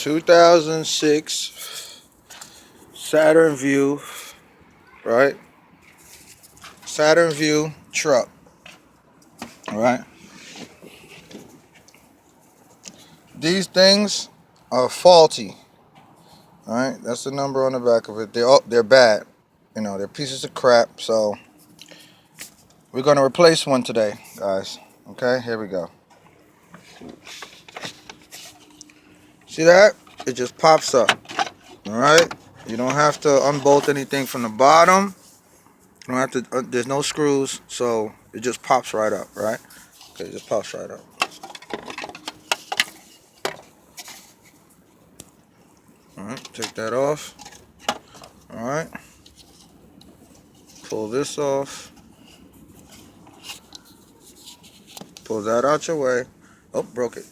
2006 Saturn View, right? Saturn View truck, all right? These things are faulty, all right? That's the number on the back of it. They're bad, you know. They're pieces of crap. So we're gonna replace one today, guys. Okay, here we go. See that? It just pops up. All right. You don't have to unbolt anything from the bottom. You don't have to. There's no screws, so it just pops right up. Right? Okay, it just pops right up. All right. Take that off. All right. Pull this off. Pull that out your way. Oh, broke it.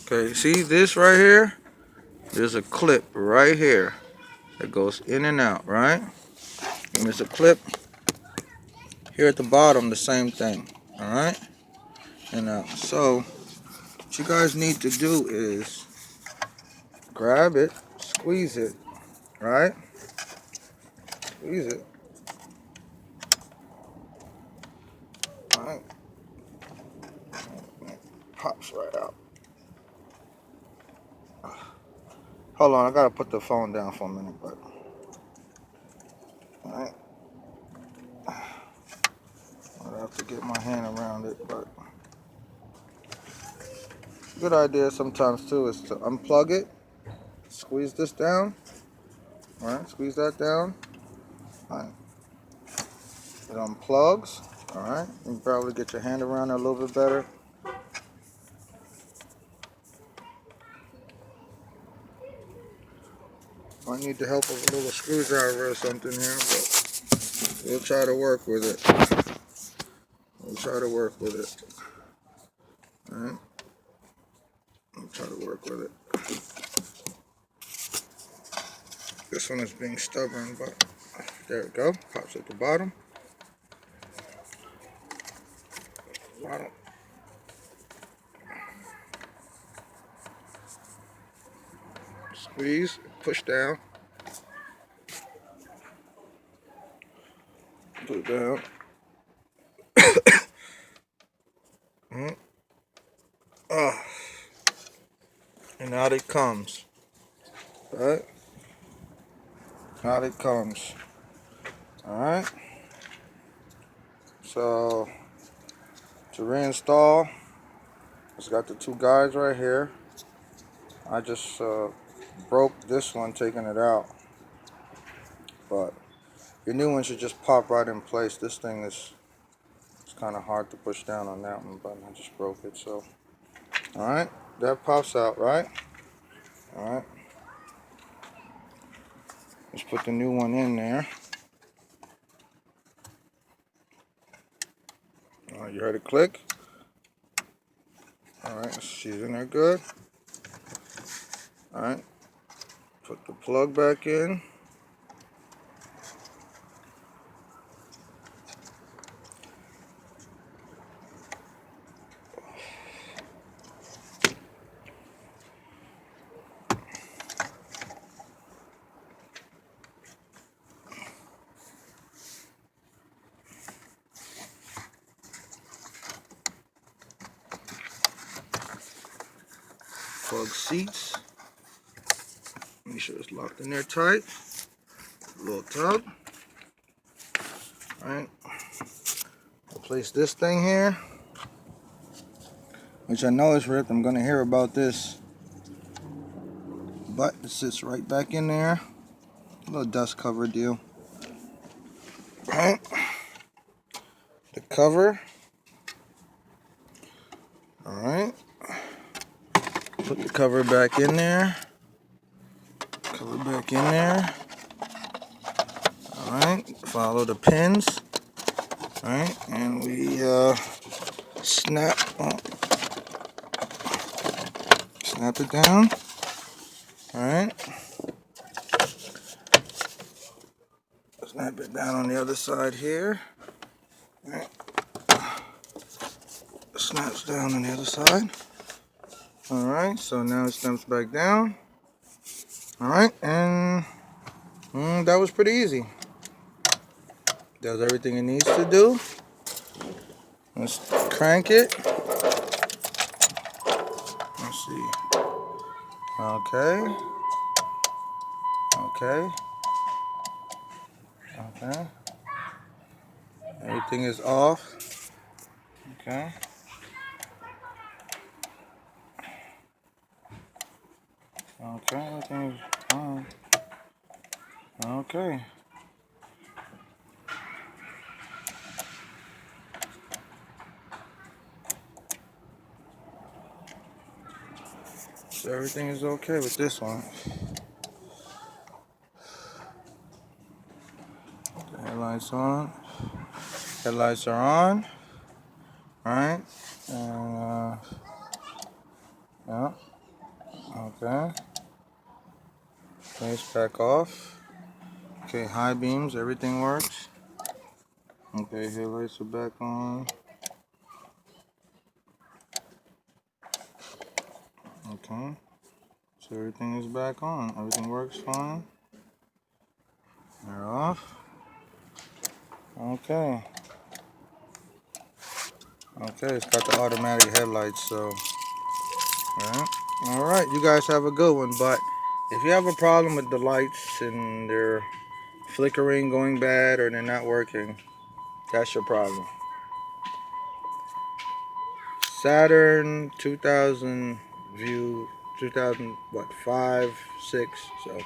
Okay. See this right here? There's a clip right here that goes in and out. Right? And there's a clip here at the bottom. The same thing. All right. And out. So what you guys need to do is grab it, squeeze it, right? Squeeze it. All right. Pops right out. Hold on, I gotta put the phone down for a minute, but all right. I have to get my hand around it, but good idea sometimes too is to unplug it, squeeze this down, all right? Squeeze that down. All right. It unplugs. All right. You can probably get your hand around it a little bit better. Might need the help of a little screwdriver or something here, but we'll try to work with it. We'll try to work with it. All right. We'll try to work with it. This one is being stubborn, but there we go. Pops at the bottom. Bottom. Squeeze, push down. Put it down. And out it comes. Right? Out it comes. Alright. So to reinstall, it's got the two guides right here. I just broke this one taking it out. But your new one should just pop right in place. This thing is kind of hard to push down on that one, but I just broke it. So, alright, that pops out, right? Alright. Let's put the new one in there. Alright, you heard it click? Alright, she's in there good. Alright, put the plug back in. Plug seats. Make sure it's locked in there tight. Little tub. Alright. I'll place this thing here, which I know is ripped. I'm going to hear about this. But it sits right back in there. A little dust cover deal. Alright. The cover. Alright. Put the cover back in there. Cover back in there. Alright. Follow the pins. Alright. And we snap it down. Alright. Snap it down on the other side here. Alright. Snaps down on the other side. Alright, so now it stems back down. Alright, and that was pretty easy. Does everything it needs to do. Let's crank it. Let's see. Okay. Okay. Okay. Everything is off. Okay. Okay, everything is on. Okay. So everything is okay with this one. The headlights on. Headlights are on. Alright. And yeah. Okay. Face back off. Okay, high beams, everything works. Okay, headlights are back on. Okay. So everything is back on. Everything works fine. They're off. Okay. Okay, it's got the automatic headlights, so. Alright, you guys have a good one. But if you have a problem with the lights and they're flickering, going bad, or they're not working, that's your problem. Saturn 2000 view, 2000, what, 5, 6, so.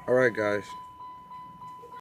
Alright, guys.